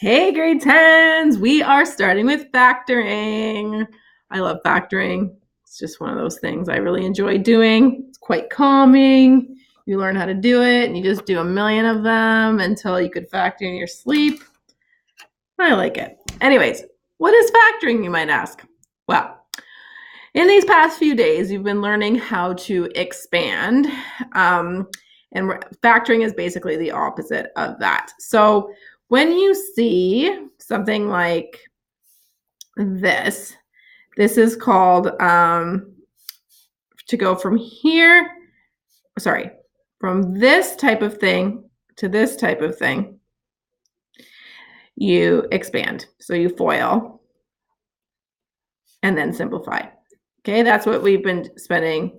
Hey, grade 10s, we are starting with factoring. I love factoring. It's just one of those things I really enjoy doing. It's quite calming. You learn how to do it and you just do a million of them until you could factor in your sleep. I like it. Anyways, what is factoring, you might ask? Well, in these past few days, you've been learning how to expand. And factoring is basically the opposite of that. So when you see something like this is called to go from here, from this type of thing to this type of thing, you expand. So you FOIL and then simplify. Okay, that's what we've been spending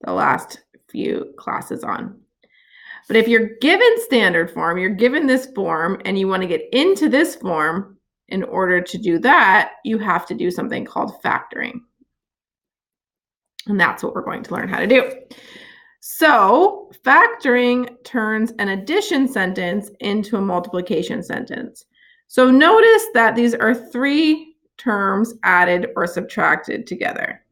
the last few classes on. But if you're given standard form, you're given this form and you want to get into this form, in order to do that, you have to do something called factoring. And that's what we're going to learn how to do. So factoring turns an addition sentence into a multiplication sentence. So notice that these are three terms added or subtracted together.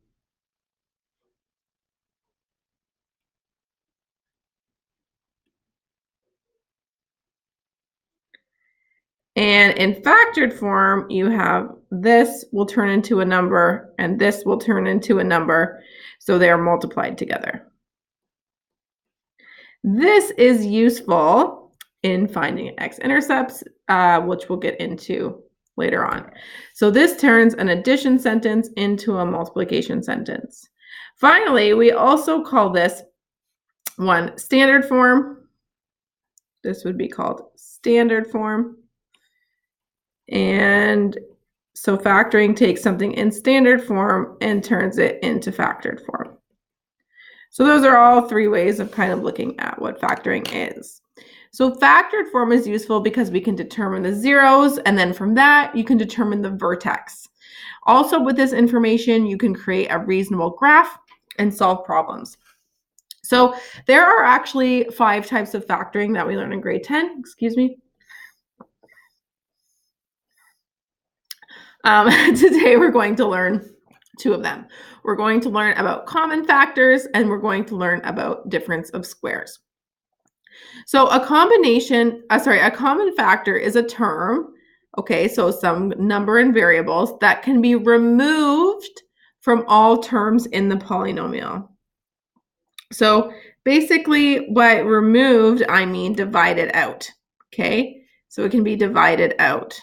And in factored form, you have this will turn into a number and this will turn into a number. So they are multiplied together. This is useful in finding x-intercepts, which we'll get into later on. So this turns an addition sentence into a multiplication sentence. Finally, we also call this one standard form. This would be called standard form. And so factoring takes something in standard form and turns it into factored form. So those are all three ways of kind of looking at what factoring is. So factored form is useful because we can determine the zeros, and then from that, you can determine the vertex. Also, with this information, you can create a reasonable graph and solve problems. So there are actually 5 types of factoring that we learn in grade 10. Excuse me. Today we're going to learn 2 of them. We're going to learn about common factors and we're going to learn about difference of squares. So a common factor is a term, okay, so some number and variables that can be removed from all terms in the polynomial. So basically by removed, I mean divided out, okay? So it can be divided out.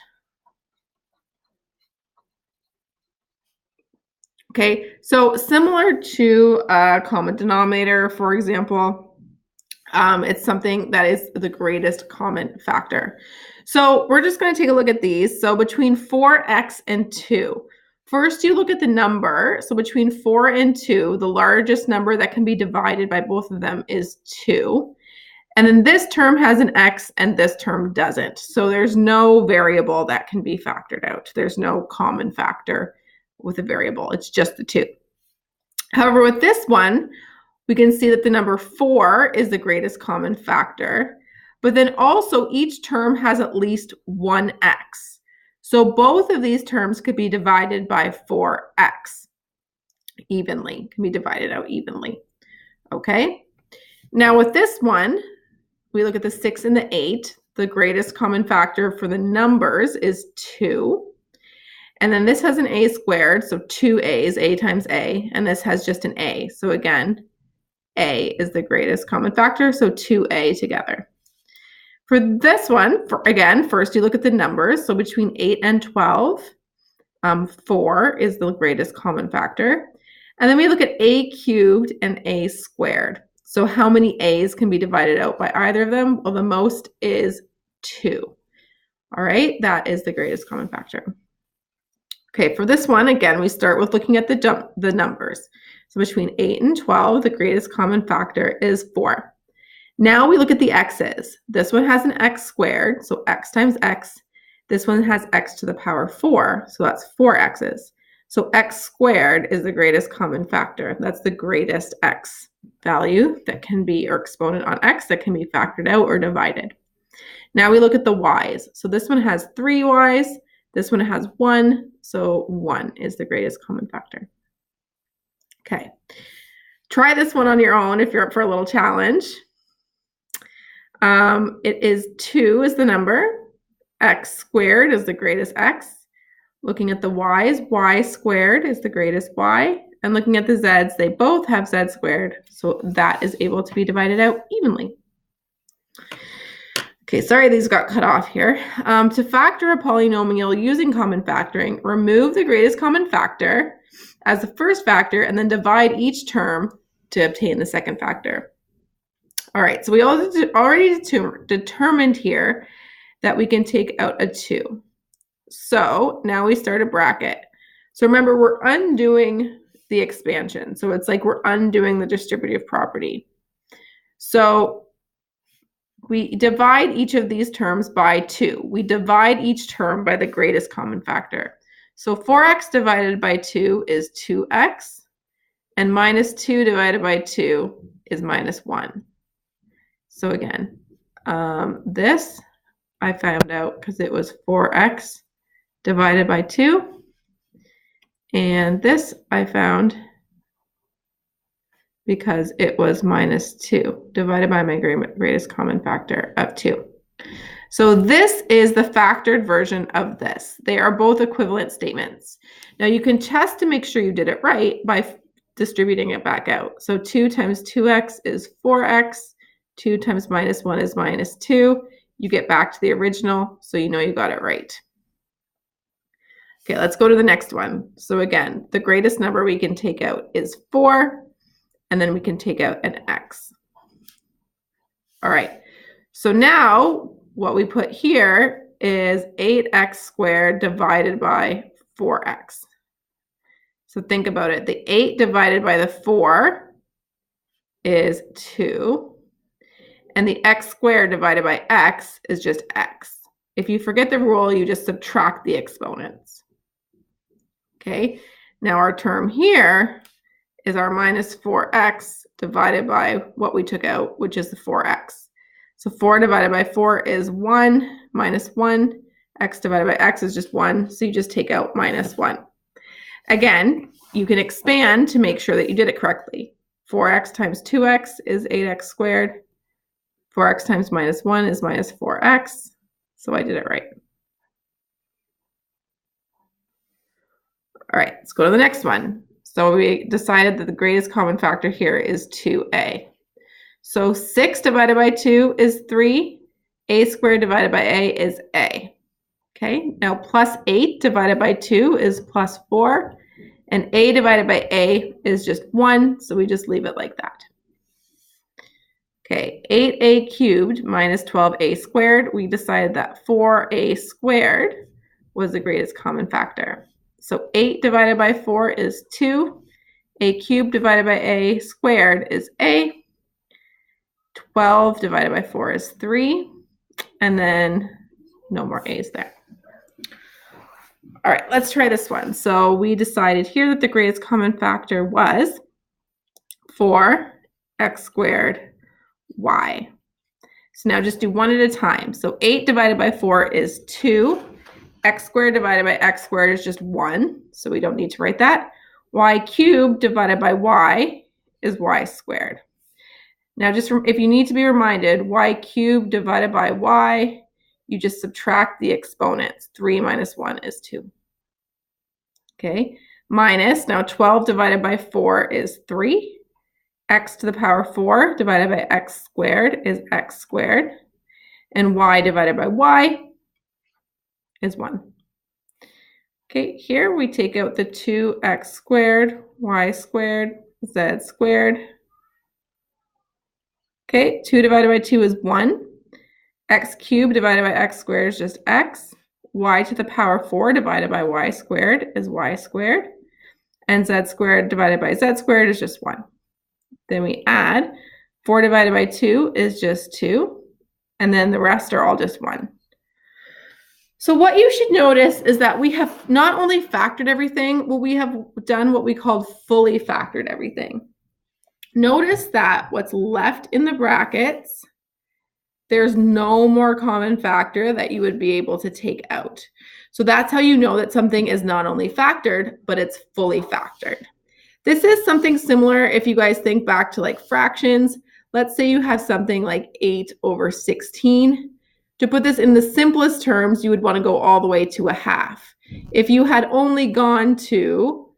Okay, so similar to a common denominator, for example, it's something that is the greatest common factor. So we're just going to take a look at these. So between 4x and 2, first you look at the number. So between 4 and 2, the largest number that can be divided by both of them is 2. And then this term has an x and this term doesn't. So there's no variable that can be factored out. There's no common factor with a variable. It's just the 2. However, with this one, we can see that the number 4 is the greatest common factor, but then also each term has at least one x. So both of these terms could be divided by 4x evenly, can be divided out evenly. Okay. Now with this one, we look at the 6 and the 8. The greatest common factor for the numbers is 2. And then this has an a squared, so 2 a's, a times a, and this has just an a. So again, a is the greatest common factor, so 2a together. For this one, again, first you look at the numbers. So between 8 and 12, 4 is the greatest common factor. And then we look at a cubed and a squared. So how many a's can be divided out by either of them? Well, the most is 2. All right, that is the greatest common factor. Okay, for this one, again, we start with looking at the numbers. So between 8 and 12, the greatest common factor is 4. Now we look at the x's. This one has an x squared, so x times x. This one has x to the power 4, so that's 4 x's. So x squared is the greatest common factor. That's the greatest x value that can be, or exponent on x, that can be factored out or divided. Now we look at the y's. So this one has 3 y's. This one has 1. So 1 is the greatest common factor. Okay. Try this one on your own if you're up for a little challenge. It is 2 is the number. X squared is the greatest x. Looking at the y's, y squared is the greatest y. And looking at the z's, they both have z squared. So that is able to be divided out evenly. Okay, sorry these got cut off here. To factor a polynomial using common factoring, remove the greatest common factor as the first factor and then divide each term to obtain the second factor. All right, so we already determined here that we can take out a 2. So now we start a bracket. So remember, we're undoing the expansion. So it's like we're undoing the distributive property. So we divide each of these terms by 2. We divide each term by the greatest common factor. So 4x divided by 2 is 2x, and minus 2 divided by 2 is minus 1. So again, this I found out because it was 4x divided by 2. And this I found because it was minus 2 divided by my greatest common factor of 2. So this is the factored version of this. They are both equivalent statements. Now you can test to make sure you did it right by distributing it back out. So 2 times 2x is 4x. 2 times minus 1 is minus 2. You get back to the original, so you know you got it right. Okay, let's go to the next one. So again, the greatest number we can take out is 4, and then we can take out an x. All right, so now what we put here is 8x squared divided by 4x. So think about it. The 8 divided by the 4 is 2. And the x squared divided by x is just x. If you forget the rule, you just subtract the exponents. Okay, now our term here is our minus 4x divided by what we took out, which is the 4x. So 4 divided by 4 is 1, minus 1. X divided by x is just 1, so you just take out minus 1. Again, you can expand to make sure that you did it correctly. 4x times 2x is 8x squared. 4x times minus 1 is minus 4x, so I did it right. All right, let's go to the next one. So we decided that the greatest common factor here is 2a. So 6 divided by 2 is 3. A squared divided by a is a. Okay, now plus 8 divided by 2 is plus 4. And a divided by a is just 1, so we just leave it like that. Okay, 8a cubed minus 12a squared. We decided that 4a squared was the greatest common factor. So 8 divided by 4 is 2. A cubed divided by a squared is a. 12 divided by 4 is 3. And then no more a's there. All right, let's try this one. So we decided here that the greatest common factor was 4x squared y. So now just do one at a time. So 8 divided by 4 is 2. X squared divided by x squared is just 1. So we don't need to write that. Y cubed divided by y is y squared. Now just if you need to be reminded, y cubed divided by y, you just subtract the exponents. 3 minus 1 is 2. Okay, minus, now 12 divided by 4 is 3. X to the power 4 divided by x squared is x squared. And y divided by y is 1. Okay, here we take out the 2x squared, y squared, z squared. Okay, 2 divided by 2 is 1. X cubed divided by x squared is just x. Y to the power 4 divided by y squared is y squared. And z squared divided by z squared is just 1. Then we add 4 divided by 2 is just 2. And then the rest are all just 1. So what you should notice is that we have not only factored everything, but we have done what we called fully factored everything. Notice that what's left in the brackets there's no more common factor that you would be able to take out. So that's how you know that something is not only factored, but it's fully factored. This is something similar if you guys think back to like fractions. Let's say you have something like 8/16. To put this in the simplest terms, you would want to go all the way to a half. If you had only gone to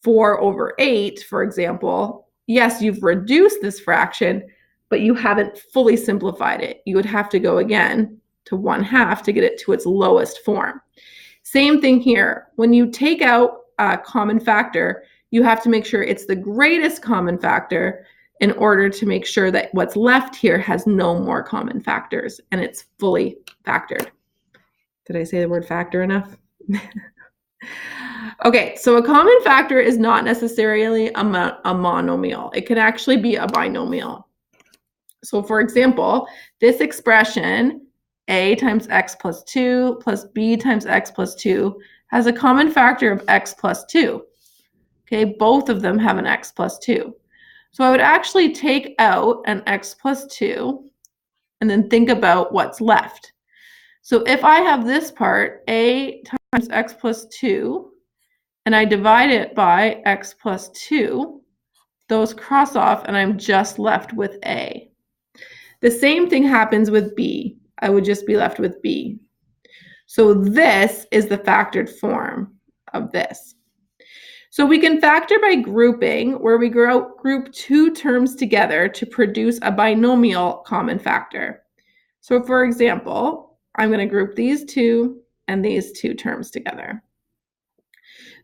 4/8, for example, yes, you've reduced this fraction, but you haven't fully simplified it. You would have to go again to 1/2 to get it to its lowest form. Same thing here. When you take out a common factor, you have to make sure it's the greatest common factor in order to make sure that what's left here has no more common factors and it's fully factored. Did I say the word factor enough? Okay, so a common factor is not necessarily a monomial. It can actually be a binomial. So for example, this expression, a times x plus 2 plus b times x plus 2, has a common factor of x plus 2. Okay, both of them have an x plus 2. So I would actually take out an x plus 2 and then think about what's left. So if I have this part, a times x plus 2, and I divide it by x plus 2, those cross off and I'm just left with a. The same thing happens with b. I would just be left with b. So this is the factored form of this. So we can factor by grouping, where we group two terms together to produce a binomial common factor. So for example, I'm going to group these two and these two terms together.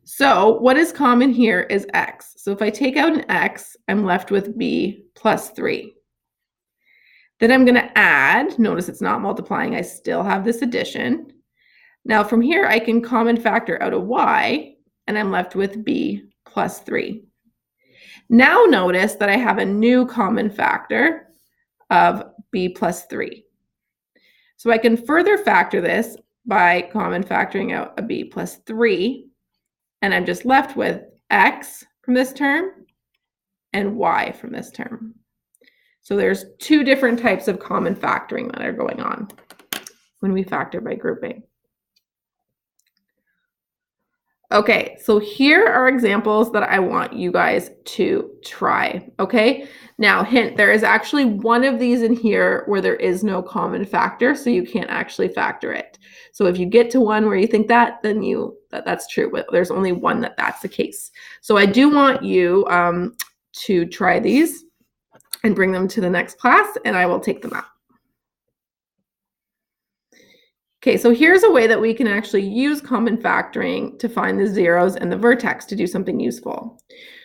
So what is common here is x. So if I take out an x, I'm left with b plus 3. Then I'm going to add, notice it's not multiplying, I still have this addition. Now from here, I can common factor out a y, and I'm left with b plus 3. Now notice that I have a new common factor of b plus 3. So I can further factor this by common factoring out a b plus 3, and I'm just left with x from this term and y from this term. So there's two different types of common factoring that are going on when we factor by grouping. Okay, so here are examples that I want you guys to try, okay? Now, hint, there is actually one of these in here where there is no common factor, so you can't actually factor it. So if you get to one where you think that, then that's true, but there's only one that's the case. So I do want you to try these and bring them to the next class, and I will take them out. Okay, so here's a way that we can actually use common factoring to find the zeros and the vertex to do something useful.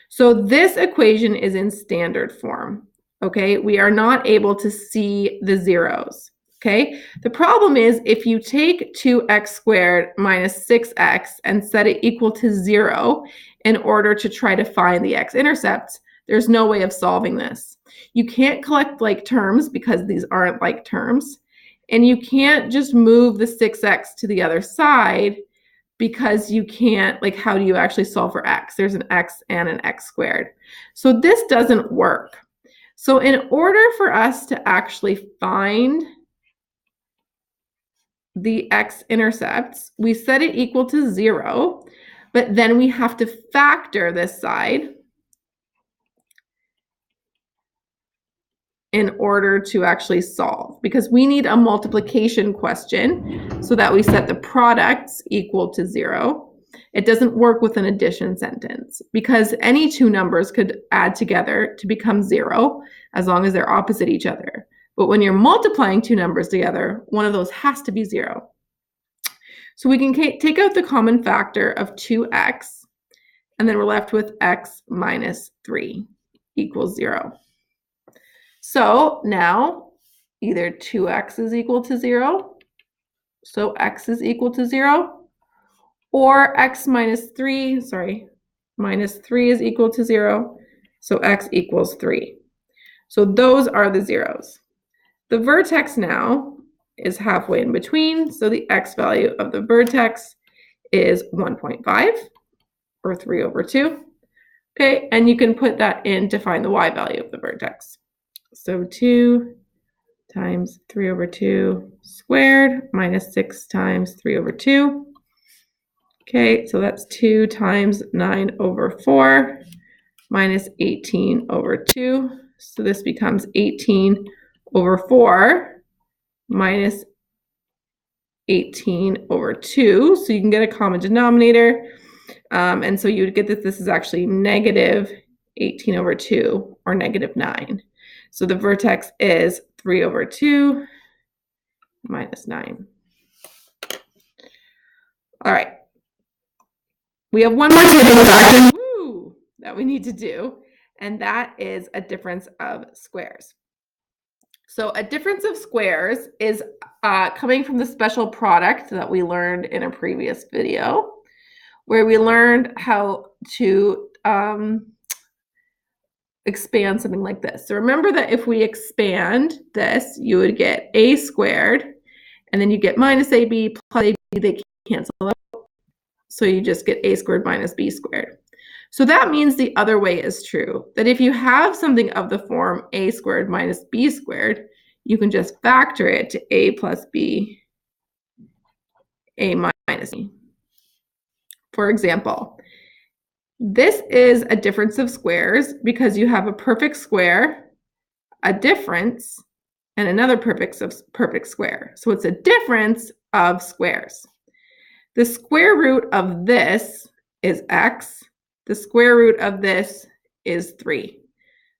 So this equation is in standard form, okay? We are not able to see the zeros, okay? The problem is if you take 2x squared minus 6x and set it equal to 0 in order to try to find the x-intercepts, there's no way of solving this. You can't collect like terms because these aren't like terms. And you can't just move the 6x to the other side because you can't, like, how do you actually solve for x? There's an x and an x squared. So this doesn't work. So in order for us to actually find the x-intercepts, we set it equal to 0, but then we have to factor this side in order to actually solve, because we need a multiplication question so that we set the products equal to 0. It doesn't work with an addition sentence because any two numbers could add together to become 0 as long as they're opposite each other. But when you're multiplying two numbers together, one of those has to be 0. So we can take out the common factor of 2x, and then we're left with x minus 3 equals 0. So now either 2x is equal to 0, so x is equal to 0, or x minus 3, minus 3 is equal to 0, so x equals 3. So those are the zeros. The vertex now is halfway in between, so the x value of the vertex is 1.5, or 3/2. Okay, and you can put that in to find the y value of the vertex. So 2 times 3 over 2 squared minus 6 times 3 over 2. Okay, so that's 2 times 9 over 4 minus 18 over 2. So this becomes 18 over 4 minus 18 over 2. So you can get a common denominator. And so you would get that this is actually negative 18 over 2 or negative 9. So the vertex is 3 over 2 minus 9. All right. We have one more table fraction that we need to do, and that is a difference of squares. So a difference of squares is coming from the special product that we learned in a previous video, where we learned how to expand something like this. So remember that if we expand this, you would get a squared, and then you get minus ab plus ab, they cancel out. So you just get a squared minus b squared. So that means the other way is true, that if you have something of the form a squared minus b squared, you can just factor it to a plus b, a minus b. For example, this is a difference of squares because you have a perfect square, a difference, and another perfect square. So it's a difference of squares. The square root of this is x. The square root of this is 3.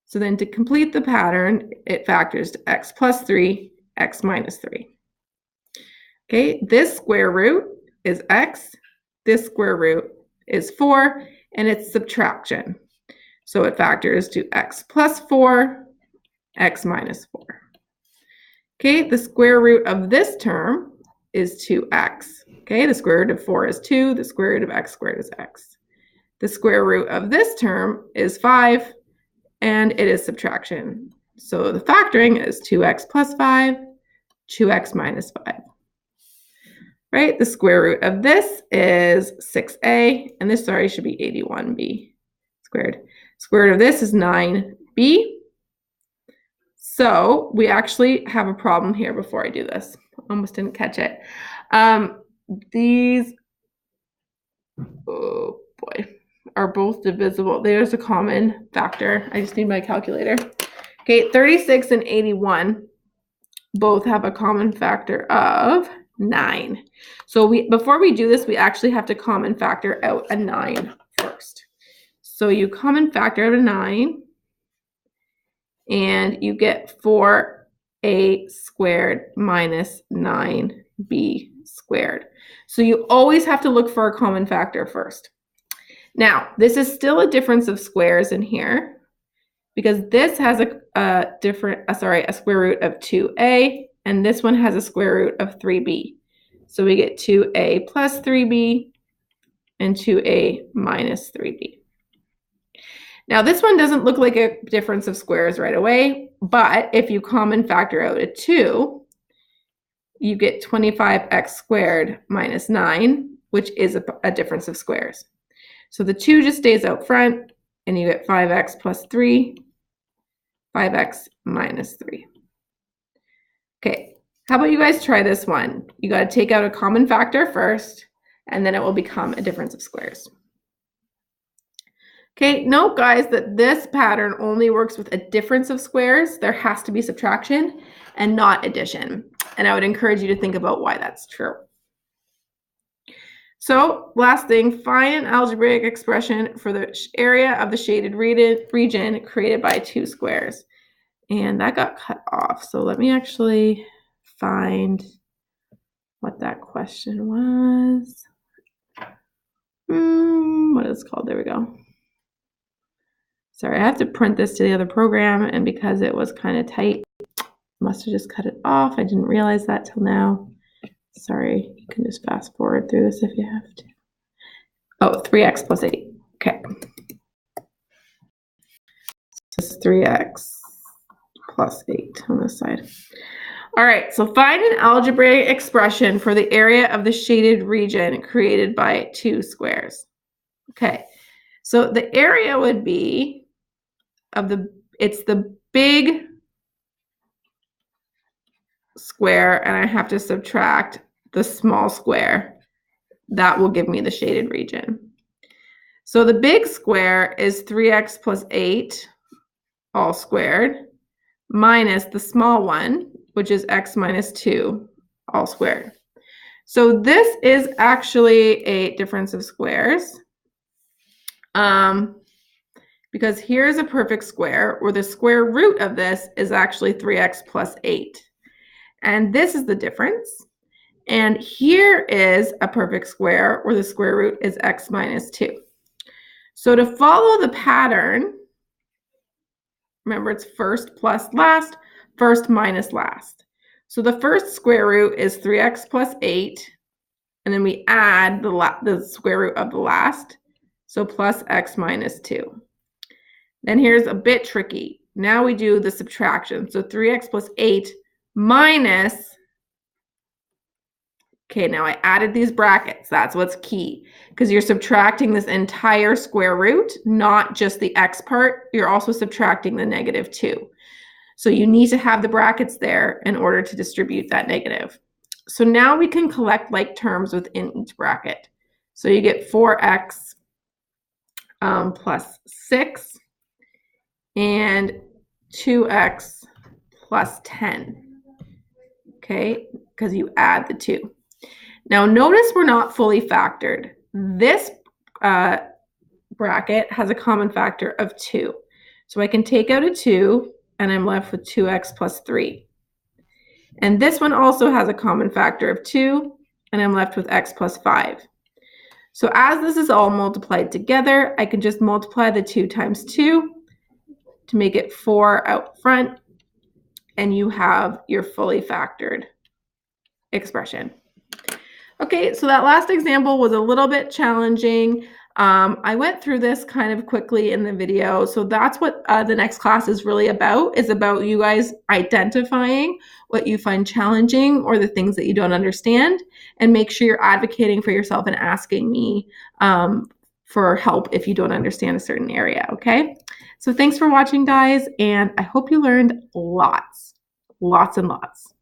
So then to complete the pattern, it factors to x plus 3, x minus 3. Okay, this square root is x. This square root is 4, and it's subtraction. So it factors to x plus 4, x minus 4. Okay, the square root of this term is 2x. Okay, the square root of 4 is 2. The square root of x squared is x. The square root of this term is 5, and it is subtraction. So the factoring is 2x plus 5, 2x minus 5. Right? The square root of this is 6a, and this, sorry, should be 81b squared. Square root of this is 9b. So we actually have a problem here before I do this. Almost didn't catch it. These, oh boy, are both divisible. There's a common factor. I just need my calculator. Okay, 36 and 81 both have a common factor of 9. So before we do this, we actually have to common factor out a 9 first. So you common factor out a 9, and you get 4a squared minus 9b squared. So you always have to look for a common factor first. Now, this is still a difference of squares in here because this has a square root of 2a, and this one has a square root of 3b. So we get 2a plus 3b and 2a minus 3b. Now, this one doesn't look like a difference of squares right away, but if you common factor out a 2, you get 25x squared minus 9, which is a difference of squares. So the 2 just stays out front, and you get 5x plus 3, 5x minus 3. Okay, how about you guys try this one? You got to take out a common factor first, and then it will become a difference of squares. Okay, note guys that this pattern only works with a difference of squares. There has to be subtraction and not addition. And I would encourage you to think about why that's true. So last thing, find an algebraic expression for the area of the shaded region created by 2 squares. And that got cut off. So let me actually find what that question was. What is it called? There we go. Sorry, I have to print this to the other program, and because it was kind of tight, I must have just cut it off. I didn't realize that till now. Sorry, you can just fast forward through this if you have to. Oh, 3x plus 8. Okay. So this is 3x plus 8 on this side. All right, so find an algebraic expression for the area of the shaded region created by 2 squares. Okay, so the area would be it's the big square and I have to subtract the small square, that will give me the shaded region. So the big square is 3x plus 8 all squared minus the small one, which is x minus 2 all squared. So this is actually a difference of squares. Because here's a perfect square where the square root of this is actually 3x plus 8. And this is the difference. And here is a perfect square where the square root is x minus 2. So to follow the pattern, remember it's first plus last, first minus last. So the first square root is 3x plus 8, and then we add the square root of the last, so plus x minus 2. Then here's a bit tricky. Now we do the subtraction. So 3x plus 8 minus, okay, now I added these brackets. That's what's key, because you're subtracting this entire square root, not just the x part. You're also subtracting the negative 2. So you need to have the brackets there in order to distribute that negative. So now we can collect like terms within each bracket. So you get 4x plus 6 and 2x plus 10, okay, because you add the 2. Now notice we're not fully factored. This bracket has a common factor of 2. So I can take out a 2 and I'm left with 2x plus 3. And this one also has a common factor of 2 and I'm left with x plus 5. So as this is all multiplied together, I can just multiply the 2 times 2 to make it 4 out front, and you have your fully factored expression. Okay, so that last example was a little bit challenging. I went through this kind of quickly in the video, so that's what the next class is really about, is about you guys identifying what you find challenging or the things that you don't understand, and make sure you're advocating for yourself and asking me for help if you don't understand a certain area, okay? So thanks for watching, guys, and I hope you learned lots and lots.